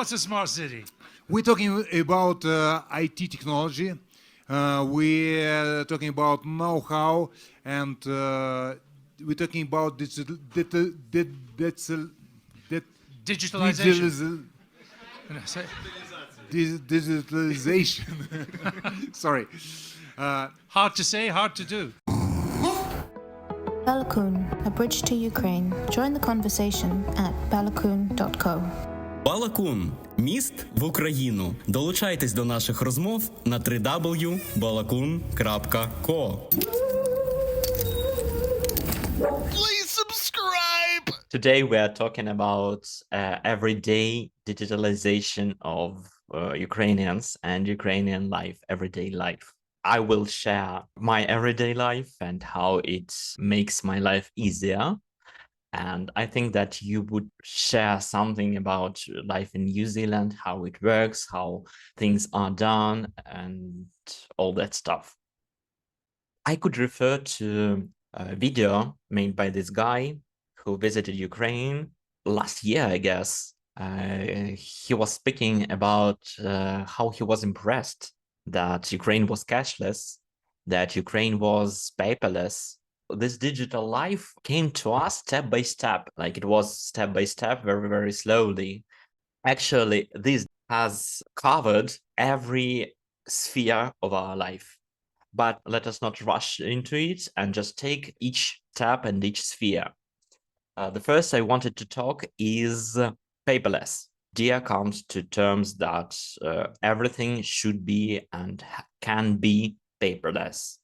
What's a smart city? We're talking about IT technology. We're talking about know-how, and we're talking about Digitalization. digitalization. Sorry. Hard to say, hard to do. Balakun, a bridge to Ukraine. Join the conversation at balakun.co. Балакун – міст в Україну. Долучайтесь до наших розмов на www.balakun.co. Please subscribe! Today we are talking about everyday digitalization of Ukrainians and Ukrainian life, everyday life. I will share my everyday life and how it makes my life easier. And I think that you would share something about life in New Zealand, how it works, how things are done, and all that stuff. I could refer to a video made by this guy who visited Ukraine last year, I guess. He was speaking about how he was impressed that Ukraine was cashless, that Ukraine was paperless. This digital life came to us step by step, like it was step by step, very, very slowly. Actually, this has covered every sphere of our life. But let us not rush into it and just take each step and each sphere. The first I wanted to talk is paperless. Dia comes to terms that everything should be and can be paperless.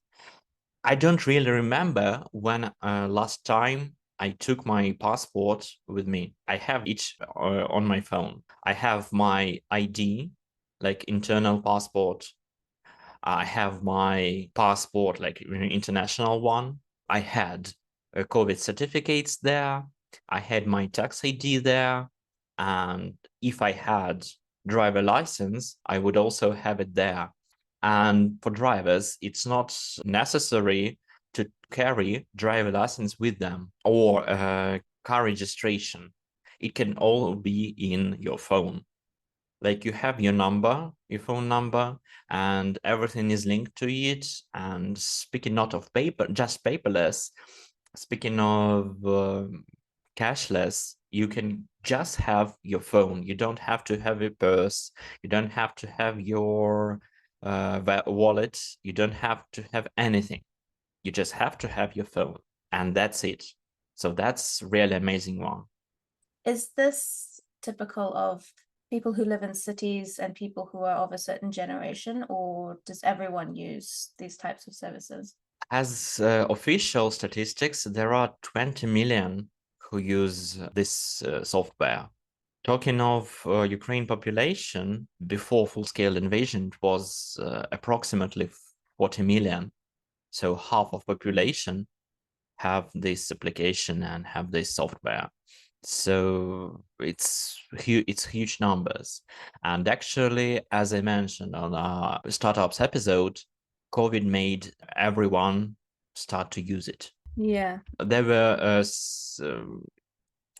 I don't really remember when last time I took my passport with me. I have each on my phone. I have my ID, like internal passport. I have my passport, like international one. I had COVID certificates there. I had my tax ID there. And if I had driver license, I would also have it there. And for drivers, it's not necessary to carry driver license with them or car registration. It can all be in your phone. Like you have your number, your phone number, and everything is linked to it. And speaking not of paper, just paperless, speaking of cashless, you can just have your phone. You don't have to have a purse. You don't have to have your wallet. You don't have to have anything. You just have to have your phone, and that's it. So that's really amazing one. Is this typical of people who live in cities and people who are of a certain generation, or does everyone use these types of services? As official statistics, there are 20 million who use this software. Talking of Ukraine population, before full-scale invasion, it was approximately 40 million. So half of population have this application and have this software. So it's huge numbers. And actually, as I mentioned on our startups episode, COVID made everyone start to use it. Yeah. There were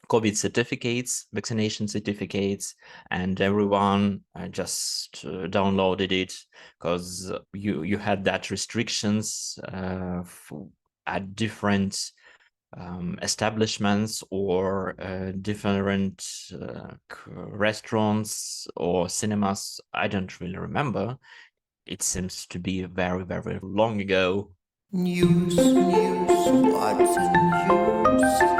COVID certificates, vaccination certificates, and everyone just downloaded it because you had that restrictions at different establishments or different restaurants or cinemas. I don't really remember. It seems to be very, very long ago. News, what's in news?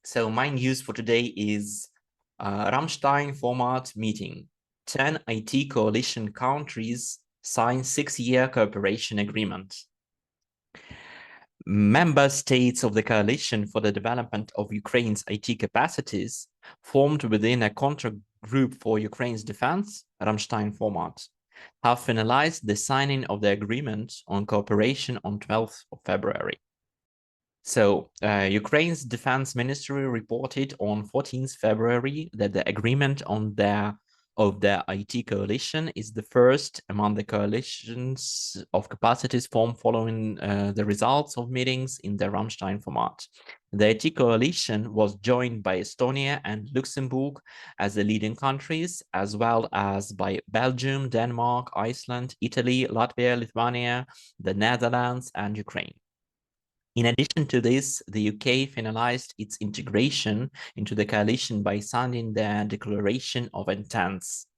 So my news for today is Rammstein format meeting. 10 IT coalition countries sign 6-year cooperation agreement. Member states of the coalition for the development of Ukraine's IT capacities, formed within a contract group for Ukraine's defense, Rammstein format, have finalized the signing of the agreement on cooperation on 12th of February. So, Ukraine's defense ministry reported on 14th February that the agreement on their of the IT coalition is the first among the coalitions of capacities formed following the results of meetings in the Rammstein format. The IT coalition was joined by Estonia and Luxembourg as the leading countries, as well as by Belgium, Denmark, Iceland, Italy, Latvia, Lithuania, the Netherlands, and Ukraine. In addition to this, the UK finalized its integration into the coalition by signing the Declaration of Intents.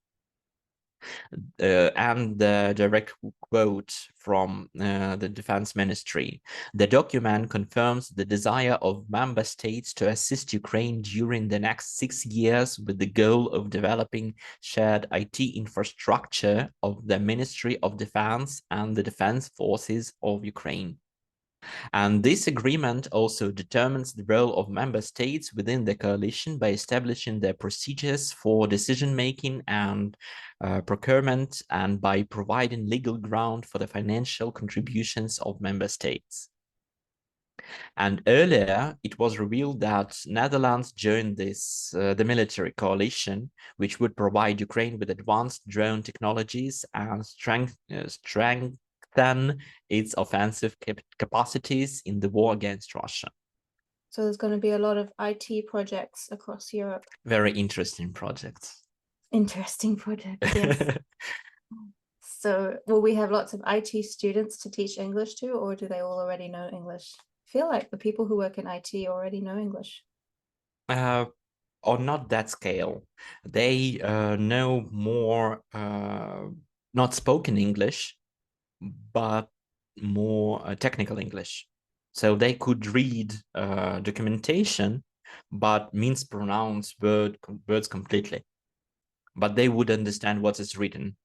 And the direct quote from the Defense Ministry. The document confirms the desire of member states to assist Ukraine during the next 6 years with the goal of developing shared IT infrastructure of the Ministry of Defense and the Defense Forces of Ukraine. And this agreement also determines the role of member states within the coalition by establishing their procedures for decision-making and procurement, and by providing legal ground for the financial contributions of member states. And earlier, it was revealed that Netherlands joined this the military coalition, which would provide Ukraine with advanced drone technologies and strengthen its offensive capacities in the war against Russia. So there's going to be a lot of IT projects across Europe. Very interesting projects. Interesting projects, yes. So will we have lots of IT students to teach English to, or do they all already know English? I feel like the people who work in IT already know English. Or not that scale. They know more not spoken English, but more technical English. So they could read documentation, but mispronounce words completely. But they would understand what is written.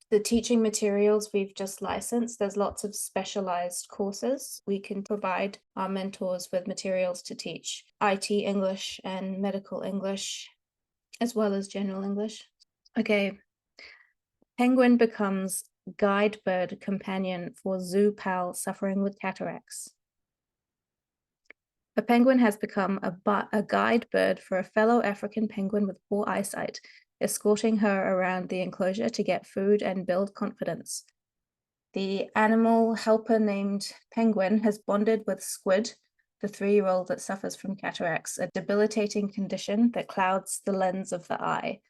The teaching materials we've just licensed, there's lots of specialized courses. We can provide our mentors with materials to teach IT English and medical English, as well as general English. Okay. Penguin becomes guide bird companion for zoo pal suffering with cataracts. A penguin has become a guide bird for a fellow African penguin with poor eyesight, escorting her around the enclosure to get food and build confidence. The animal helper named Penguin has bonded with Squid, the 3-year-old that suffers from cataracts, a debilitating condition that clouds the lens of the eye.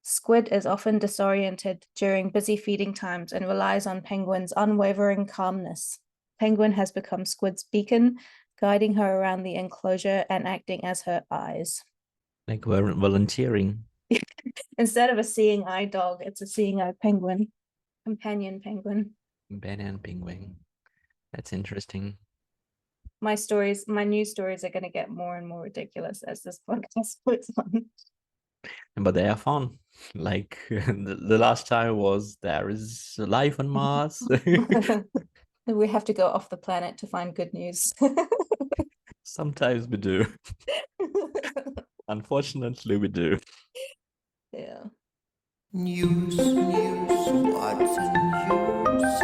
Squid is often disoriented during busy feeding times and relies on Penguin's unwavering calmness. Penguin has become Squid's beacon, guiding her around the enclosure and acting as her eyes. Like we're volunteering. Instead of a seeing eye dog, it's a seeing eye penguin, companion penguin. Banana penguin. That's interesting. My news stories are going to get more and more ridiculous as this podcast goes on. But they are fun. Like the last time was there is life on Mars. We have to go off the planet to find good news. Sometimes we do. Unfortunately, we do. Yeah. News, what's in news?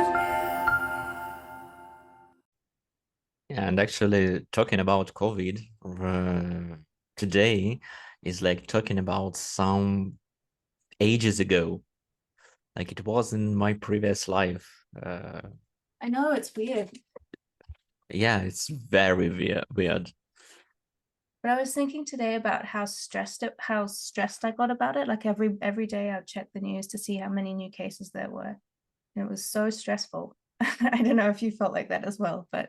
Yeah, and actually talking about COVID today is like talking about some ages ago. Like it was in my previous life. I know, it's weird. Yeah, it's very weird. But I was thinking today about how stressed I got about it. Like every day I'd check the news to see how many new cases there were. And it was so stressful. I don't know if you felt like that as well, but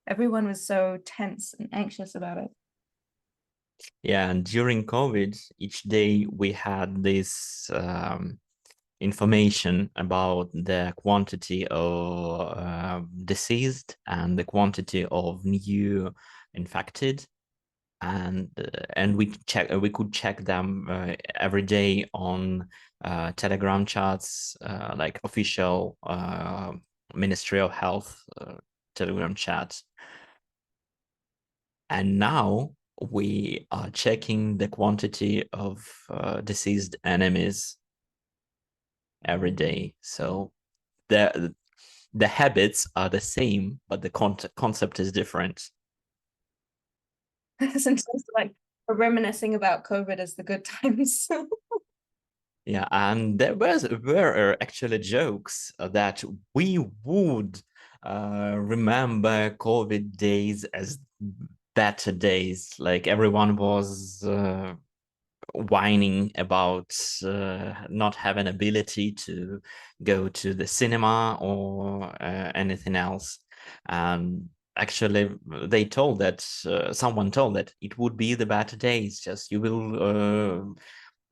everyone was so tense and anxious about it. Yeah, and during COVID, each day we had this information about the quantity of deceased and the quantity of new infected, and we could check them every day on Telegram chats, like official Ministry of Health Telegram chats. And now we are checking the quantity of deceased enemies every day. So the habits are the same, but the concept is different. Sometimes like we're reminiscing about COVID as the good times. Yeah, and there were actually jokes that we would remember COVID days as better days. Like everyone was whining about not having ability to go to the cinema or anything else. And actually, they told that someone told that it would be the better days. Just you will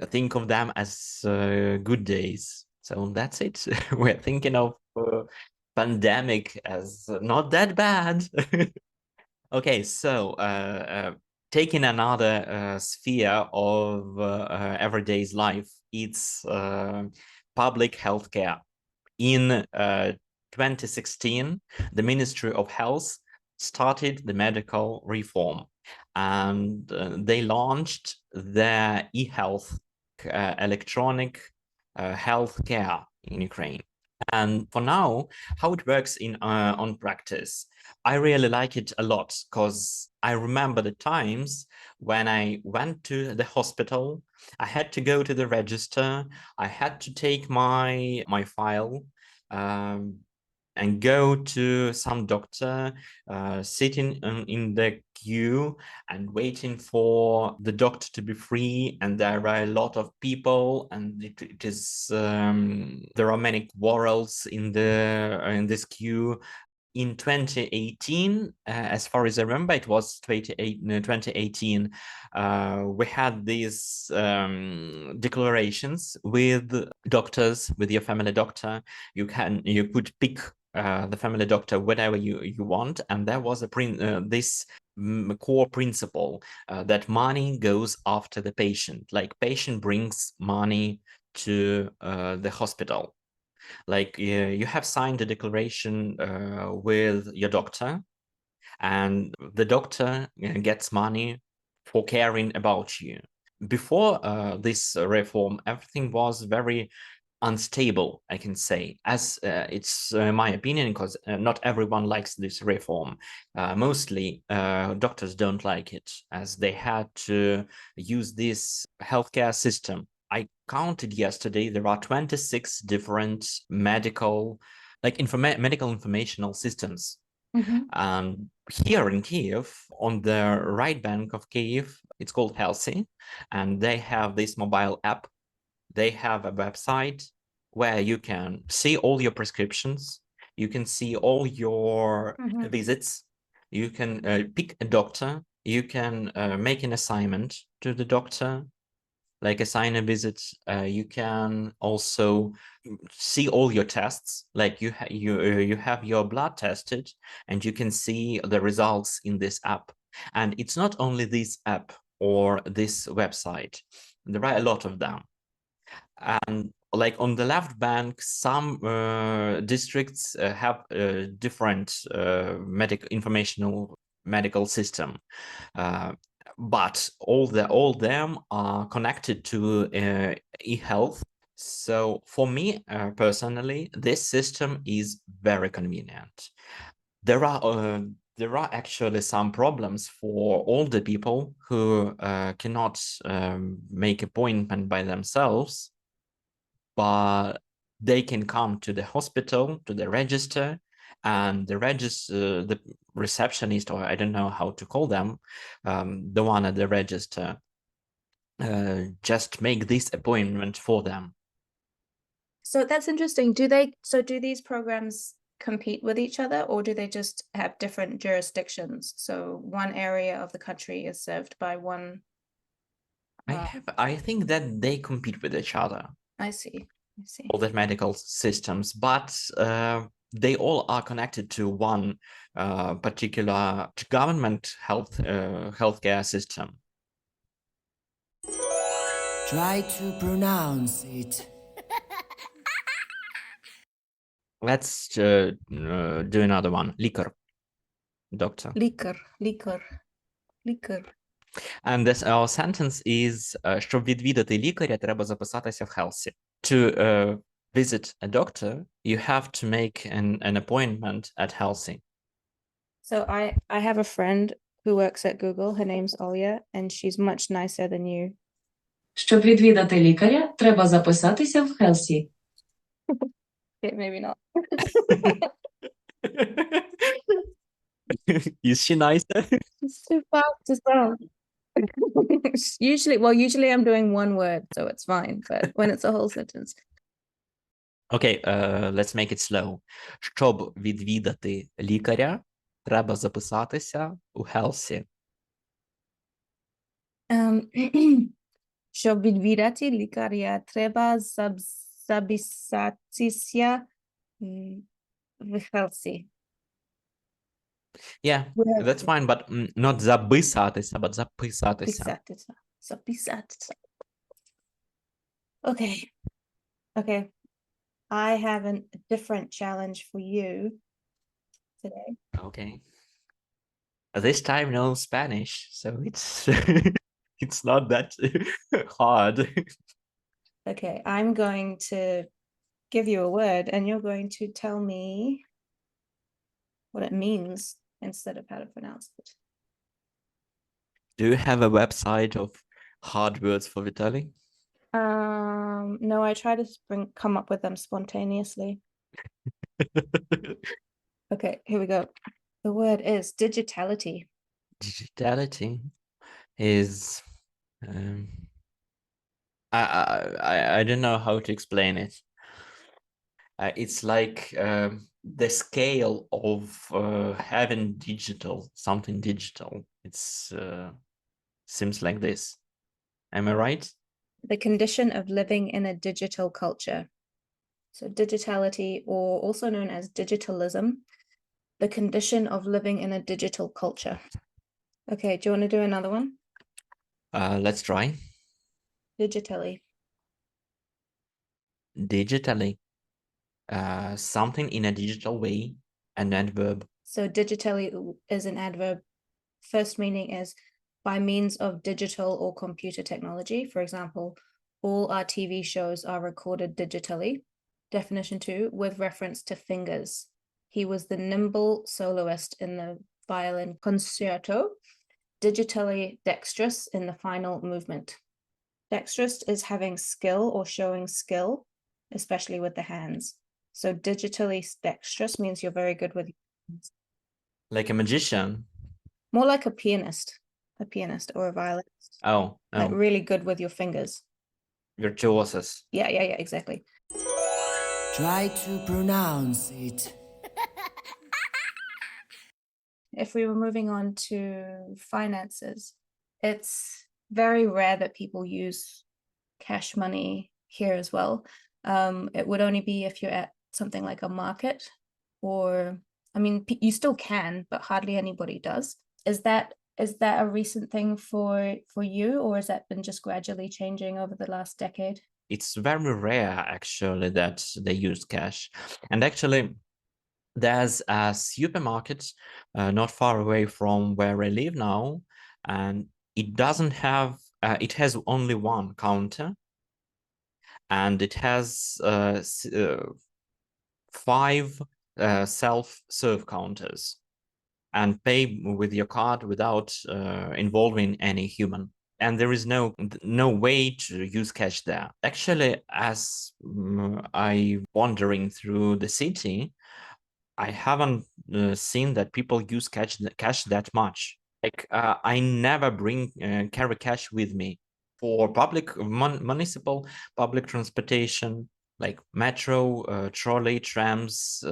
think of them as good days. So that's it. We're thinking of pandemic as not that bad. Okay, so taking another sphere of everyday's life, it's public healthcare. In 2016, the Ministry of Health started the medical reform, and they launched their e-health electronic healthcare in Ukraine. And for now, how it works in on practice, I really like it a lot because I remember the times when I went to the hospital. I had to go to the register. I had to take my file um, and go to some doctor, sitting in the queue and waiting for the doctor to be free. And there are a lot of people, and it is there are many quarrels in this queue. In 2018, as far as I remember, it was 2018, we had these declarations with doctors, with your family doctor. You could pick the family doctor whatever you want, and there was this core principle that money goes after the patient. Like patient brings money to the hospital. Like you have signed a declaration with your doctor, and the doctor gets money for caring about you. Before this reform, everything was very unstable, I can say, as it's my opinion, because not everyone likes this reform. Mostly doctors don't like it, as they had to use this healthcare system. I counted yesterday, there are 26 different medical, like medical informational systems. And here in Kiev, on the right bank of Kiev, it's called Healthy, and they have this mobile app. They have a website where you can see all your prescriptions, you can see all your visits, you can pick a doctor, you can make an assignment to the doctor, like assign a visit. You can also see all your tests, like you have your blood tested, and you can see the results in this app. And it's not only this app or this website, there are a lot of them. And like on the left bank, some districts have different medical system, but all them are connected to e-health. So for me personally, this system is very convenient. There are actually some problems for older people who cannot make appointment by themselves, but they can come to the hospital, to the register, and the receptionist, or I don't know how to call them, the one at the register, just make this appointment for them. So that's interesting. Do these programs compete with each other, or do they just have different jurisdictions? So one area of the country is served by one. I think that they compete with each other, I see. all the medical systems, but they all are connected to one particular government healthcare system. Try to pronounce it. Let's do another one. Liquor, doctor. Liquor. And this our sentence is, щоб відвідати лікаря, треба записатися в Healthy. To visit a doctor, you have to make an appointment at Healthy. So I have a friend who works at Google. Her name's Olya, and she's much nicer than you. Щоб відвідати лікаря, треба записатися в Хелсі. Okay, maybe not. Is she nicer? It's too fast as well. Usually I'm doing one word, so it's fine. But when it's a whole sentence, Okay, let's make it slow. Щоб відвідати лікаря, треба записатися у Хелсі. щоб відвідати лікаря, треба записатися в Хелсі. Yeah, that's fine, but not записатися, but записатися. Записатися. Okay. I have a different challenge for you today. Okay. This time no Spanish, so it's it's not that hard. Okay, I'm going to give you a word and you're going to tell me what it means instead of how to pronounce it. Do you have a website of hard words for Vitaly? No, I try to come up with them spontaneously. Okay, here we go. The word is digitality. Digitality is I don't know how to explain it. It's like the scale of having something digital. It's seems like this. Am I right? The condition of living in a digital culture. So digitality, or also known as digitalism, the condition of living in a digital culture. Okay, do you want to do another one? Let's try. Digitally. Digitally. Something in a digital way, an adverb. So digitally is an adverb. First meaning is by means of digital or computer technology. For example, all our TV shows are recorded digitally. Definition 2, with reference to fingers. He was the nimble soloist in the violin concerto, digitally dexterous in the final movement. Dexterous is having skill or showing skill, especially with the hands. So digitally dexterous means you're very good with hands. Like a magician. More like a pianist or a violinist. Oh, Like really good with your fingers. Virtuosus. Yeah, exactly. Try to pronounce it. If we were moving on to finances, it's very rare that people use cash money here as well. It would only be if you're at something like a market, or I mean, you still can, but hardly anybody does. Is that a recent thing for you, or has that been just gradually changing over the last decade? It's very rare actually that they use cash. And actually there's a supermarket not far away from where I live now, and it doesn't have it has only one counter, and it has 5 self-serve counters, and pay with your card without involving any human. And there is no way to use cash there. Actually, as I wandering through the city, I haven't seen that people use cash that much. Like I never carry cash with me for public municipal public transportation, like metro, trolley, trams,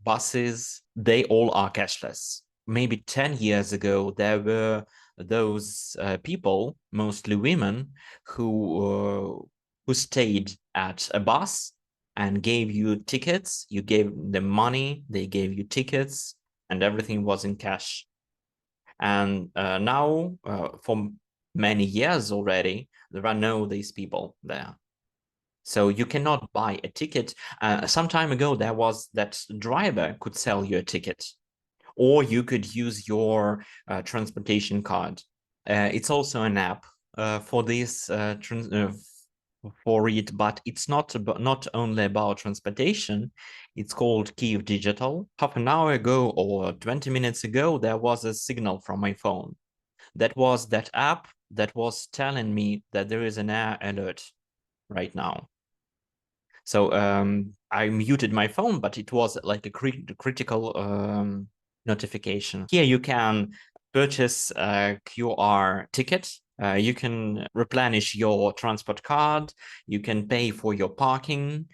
buses. They all are cashless. Maybe 10 years ago, there were those people, mostly women, who stayed at a bus and gave you tickets. You gave them money, they gave you tickets, and everything was in cash. And now, for many years already, there are no these people there. So you cannot buy a ticket. Some time ago, there was that driver could sell you a ticket, or you could use your transportation card. It's also an app for this for it, but it's not only about transportation. It's called Kyiv Digital. Half an hour ago or 20 minutes ago, there was a signal from my phone. That was that app that was telling me that there is an error alert right now. So I muted my phone, but it was like a critical notification. Here you can purchase a QR ticket. You can replenish your transport card. You can pay for your parking.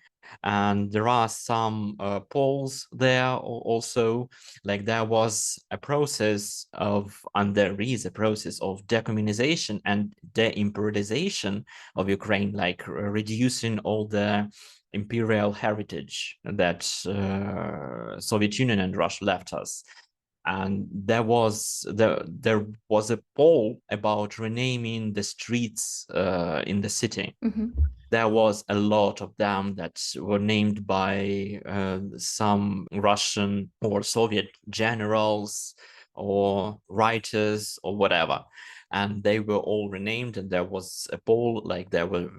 And there are some polls there also. Like there was a process of, and there is a process of decommunization and de-imperialization of Ukraine, like reducing all the imperial heritage that Soviet Union and Russia left us. And there was a poll about renaming the streets in the city. There was a lot of them that were named by some Russian or Soviet generals or writers or whatever. And they were all renamed, and there was a poll, like there were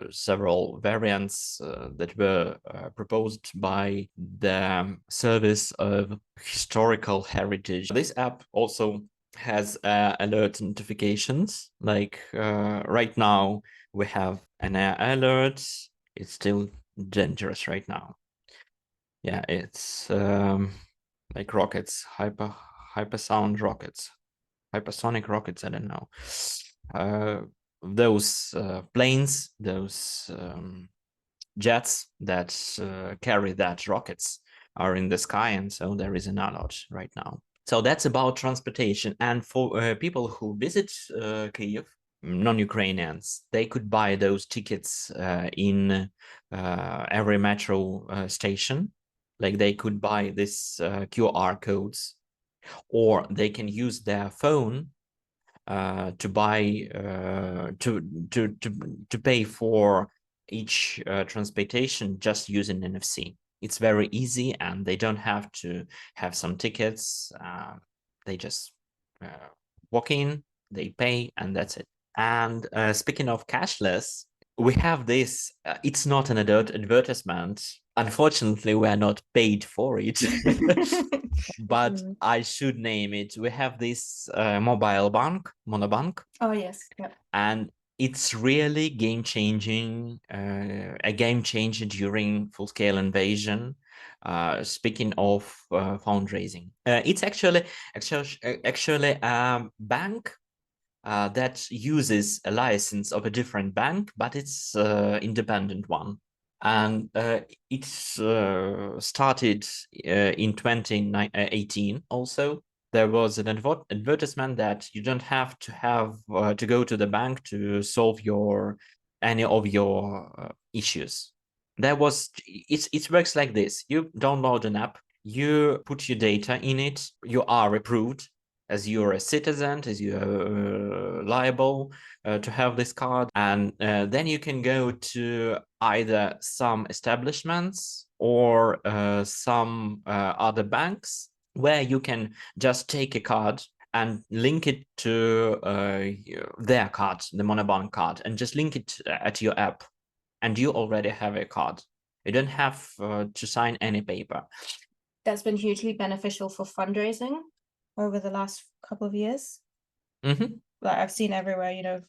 several variants that were proposed by the Service of Historical Heritage. This app also has alert notifications, like right now we have an alert. It's still dangerous right now. Yeah, it's like rockets, hypersonic rockets, I don't know. Those planes, those jets that carry that rockets are in the sky, and so there is an alert right now. So that's about transportation. And for people who visit Kyiv, non-Ukrainians, they could buy those tickets in every metro station. Like they could buy this QR codes, or they can use their phone to buy to pay for each transportation just using NFC. It's very easy, and they don't have to have some tickets. They just walk in, they pay, and that's it. And speaking of cashless, we have this. It's not an advertisement. Unfortunately, we are not paid for it, but I should name it. We have this mobile bank, Monobank. Oh, yes. Yep. And it's really game-changing, a game changer during full-scale invasion. Speaking of fundraising, it's actually a bank that uses a license of a different bank, but it's independent one. And it's started in 2018 also. There was an advertisement that you don't have to go to the bank to solve any of your issues. It works like this. You download an app, you put your data in it, you are approved as you're a citizen, as you're liable to have this card. And then you can go to either some establishments or some other banks where you can just take a card and link it to their card, the Monobank card, and just link it at your app. And you already have a card. You don't have to sign any paper. That's been hugely beneficial for fundraising over the last couple of years. Mm-hmm. Like I've seen everywhere,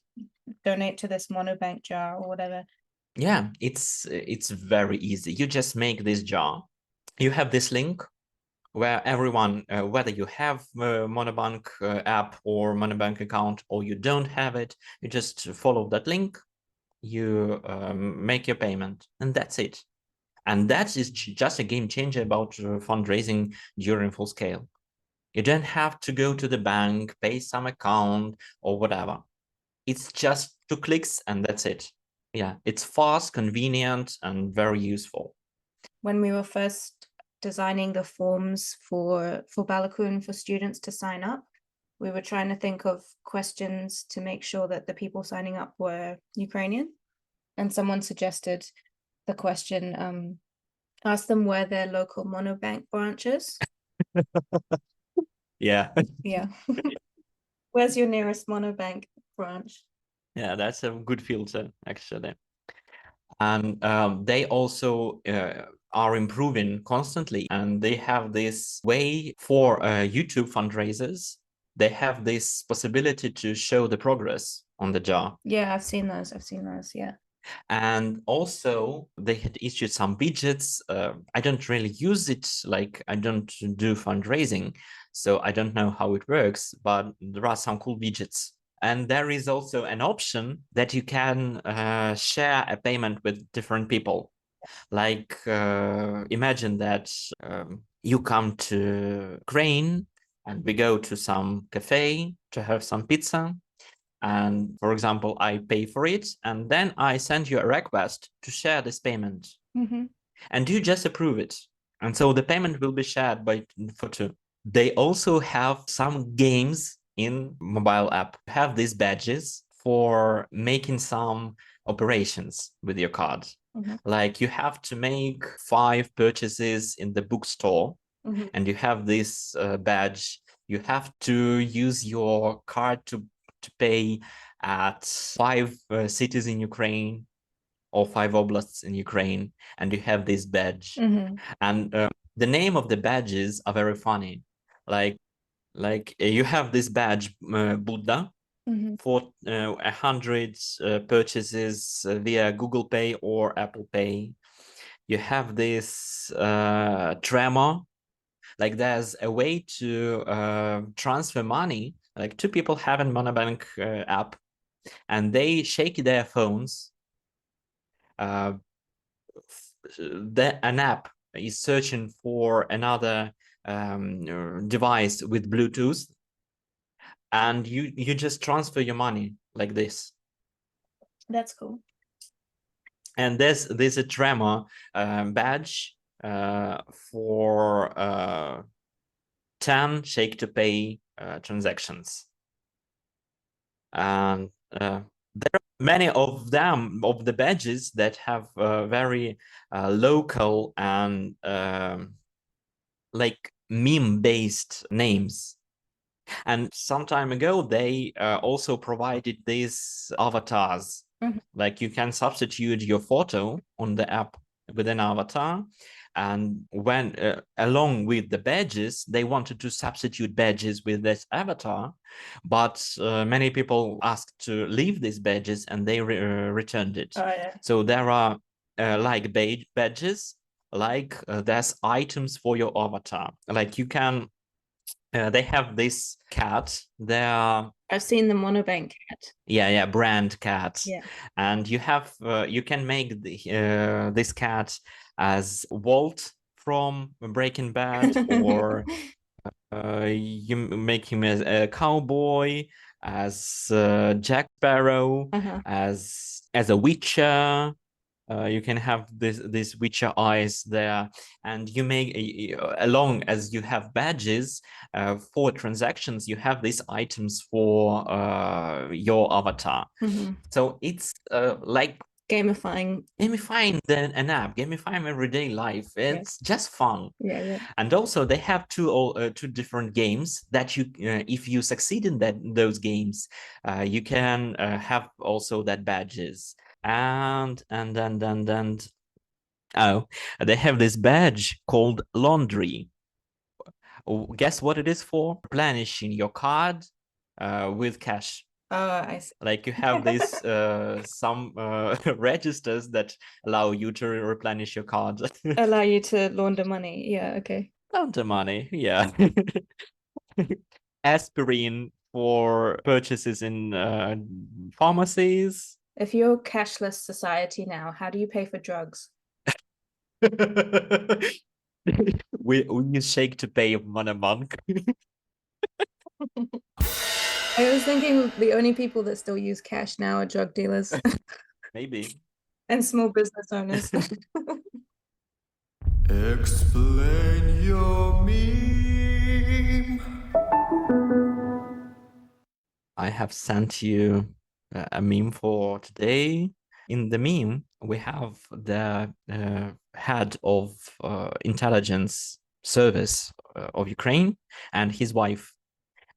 donate to this Monobank jar or whatever. Yeah, it's very easy. You just make this jar. You have this link where everyone, whether you have a Monobank app or Monobank account, or you don't have it, you just follow that link, you make your payment, and that's it. And that is just a game changer about fundraising during full scale. You don't have to go to the bank, pay some account or whatever. It's just 2 clicks and that's it. Yeah, it's fast, convenient, and very useful. When we were first designing the forms for Balakun for students to sign up, we were trying to think of questions to make sure that the people signing up were Ukrainian. And someone suggested the question, ask them where their local Monobank branch is. Yeah. Yeah. Where's your nearest Monobank branch? Yeah, that's a good filter, actually. And they also are improving constantly, and they have this way for YouTube fundraisers they have this possibility to show the progress on the jar. Yeah, I've seen those. Yeah. And also they had issued some widgets. I don't really use it, like I don't do fundraising, so I don't know how it works, but there are some cool widgets. And there is also an option that you can share a payment with different people. Like imagine that you come to Ukraine and we go to some cafe to have some pizza. And for example, I pay for it, and then I send you a request to share this payment, and you just approve it. And so the payment will be shared for two. They also have some games in mobile app, have these badges for making some operations with your card. Like you have to make 5 purchases in the bookstore, and you have this badge. You have to use your card to pay at 5 cities in Ukraine or 5 oblasts in Ukraine, and you have this badge. And the name of the badges are very funny. Like you have this badge, Buddha, for 100 purchases via Google Pay or Apple Pay. You have this tremor. Like there's a way to transfer money. Like 2 people have a Monobank app, and they shake their phones. An app is searching for another device with Bluetooth, and you just transfer your money like this. That's cool. And there's a tremor badge for 10 shake to pay transactions. And there are many of the badges that have very local and like meme-based names. And some time ago, they also provided these avatars. Like you can substitute your photo on the app with an avatar. And when along with the badges, they wanted to substitute badges with this avatar, but many people asked to leave these badges, and they returned it. Oh, yeah. So there are like badges, like there's items for your avatar. Like you can, they have this cat. I've seen the Monobank cat. Yeah, brand cat. Yeah. And you have you can make this cat as Walt from Breaking Bad, or you make him as a cowboy, as Jack Sparrow, as a Witcher. You can have these Witcher eyes there, and you make along as you have badges for transactions, you have these items for your avatar. So it's like Gamifying an app, gamifying everyday life. It's just fun. Yeah. And also they have two different games that you if you succeed in those games, you can have also that badges. And oh, they have this badge called laundry. Guess what it is for? Replenishing your card with cash. Oh, I see. Like you have this some registers that allow you to replenish your card. Allow you to launder money. Yeah, okay. Launder money, yeah. Aspirin for purchases in pharmacies. If you're cashless society now, how do you pay for drugs? we use shake to pay Monobank. I was thinking the only people that still use cash now are drug dealers Maybe. and small business owners. Explain your meme. I have sent you a meme for today. In the meme, we have the head of intelligence service of Ukraine and his wife.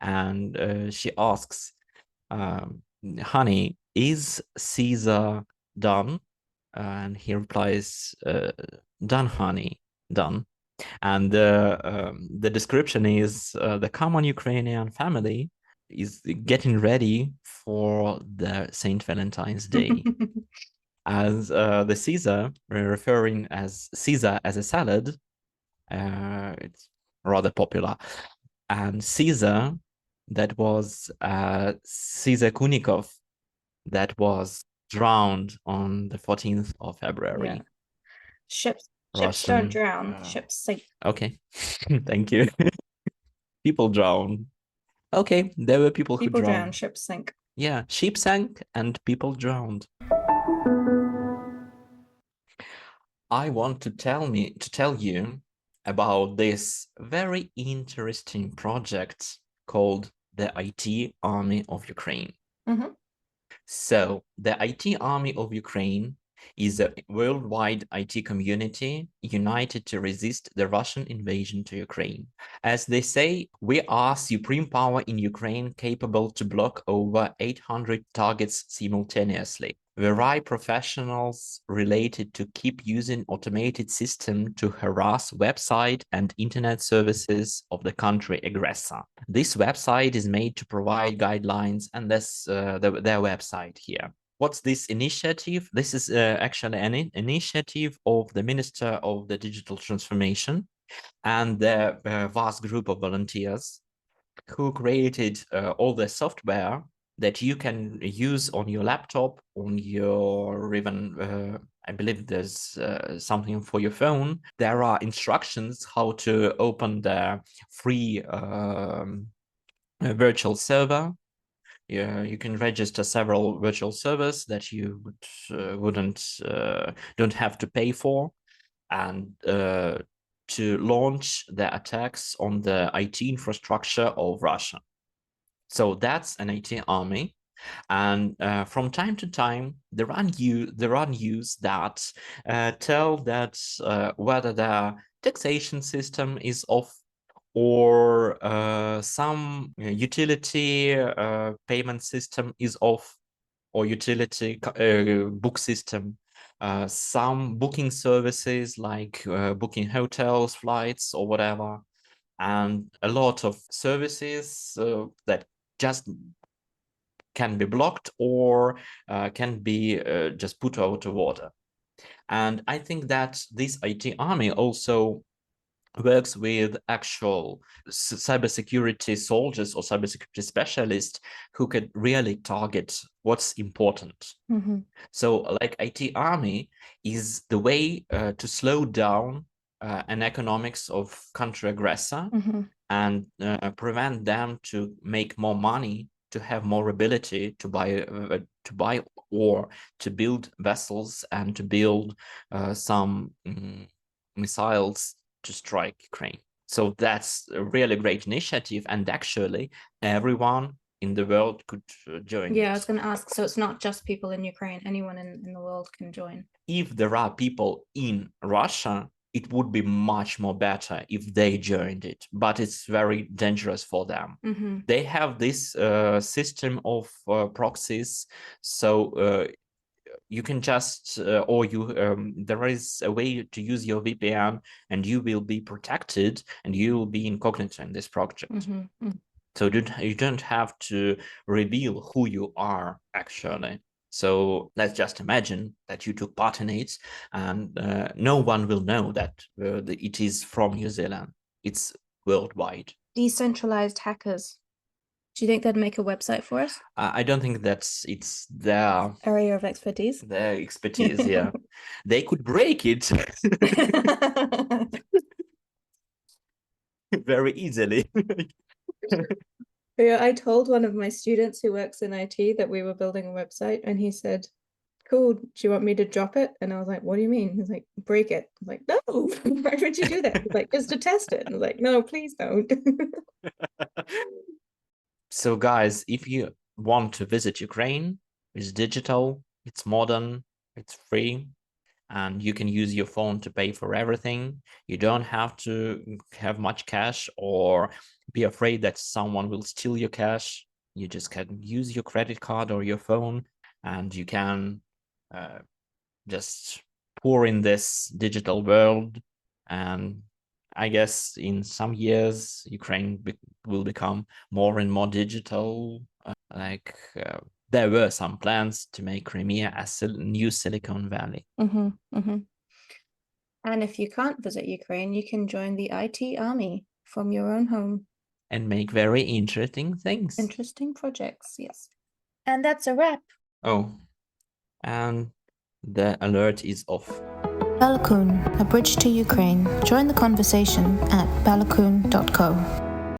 And she asks, honey, is Caesar done? And he replies, done, honey, done. And the description is the common Ukrainian family is getting ready for the Saint Valentine's Day. As the Caesar, referring as Caesar as a salad, it's rather popular. And Caesar, that was Caesar Kunikov, that was drowned on the 14th of February. Yeah. Ships Russian, don't drown, ships sink. Okay, thank you. People drown. Okay, there were people who People drown, drowned. ships sink. Yeah, ship sank and people drowned. I want to tell you about this very interesting project called the IT Army of Ukraine. Mhm. So the IT Army of Ukraine is a worldwide IT community united to resist the Russian invasion to Ukraine. As they say, we are supreme power in Ukraine capable to block over 800 targets simultaneously. Were professionals related to keep using automated system to harass website and internet services of the country aggressor. This website is made to provide guidelines, and that's their website here. What's this initiative? This is actually an initiative of the Minister of the Digital Transformation and the vast group of volunteers who created all the software that you can use on your laptop, on your even, I believe there's something for your phone. There are instructions how to open the free virtual server. Yeah, you can register several virtual servers that you don't have to pay for, and to launch the attacks on the IT infrastructure of Russia. So that's an IT army, and from time to time there are news that tell that whether the taxation system is off, or some utility payment system is off, or utility book system. Some booking services like booking hotels, flights, or whatever, and a lot of services that just can be blocked or can be just put out of order. And I think that this IT army also works with actual cybersecurity soldiers or cybersecurity specialists who could really target what's important. Mhm. So like IT army is the way to slow down an economics of country aggressor Mhm. and prevent them to make more money, to have more ability to buy or to build vessels and to build some missiles to strike Ukraine. So that's a really great initiative, and actually everyone in the world could join Yeah, I it. was going to ask. So it's not just people in Ukraine. Anyone in the world can join. If there are people in Russia, it would be much more better if they joined it, but it's very dangerous for them. Mhm. They have this system of proxies, so you can just or you there is a way to use your VPN, and you will be protected, and you will be incognito in this project. Mhm. Mhm. So you don't have to reveal who you are actually. So let's just imagine that you took part in it, and no one will know that it is from New Zealand. It's worldwide. Decentralized hackers. Do you think they'd make a website for us? I don't think it's their Area of expertise. expertise here. They could break it very easily. Yeah, I told one of my students who works in IT that we were building a website, and he said, "Cool, do you want me to drop it?" And I was like, "What do you mean?" He's like, "Break it." I was like, "No, why would you do that?" He's like, "Just to test it." And I was like, "No, please don't." So guys, if you want to visit Ukraine, it's digital, it's modern, it's free, and you can use your phone to pay for everything. You don't have to have much cash or be afraid that someone will steal your cash. You just can use your credit card or your phone, and you can just pour in this digital world and I guess in some years, Ukraine will become more and more digital. There were some plans to make Crimea a new Silicon Valley. And if you can't visit Ukraine, you can join the IT army from your own home. And make very interesting things. Interesting projects, yes. And that's a wrap. Oh, and the alert is off. Balakun, a bridge to Ukraine. Join the conversation at balakun.co.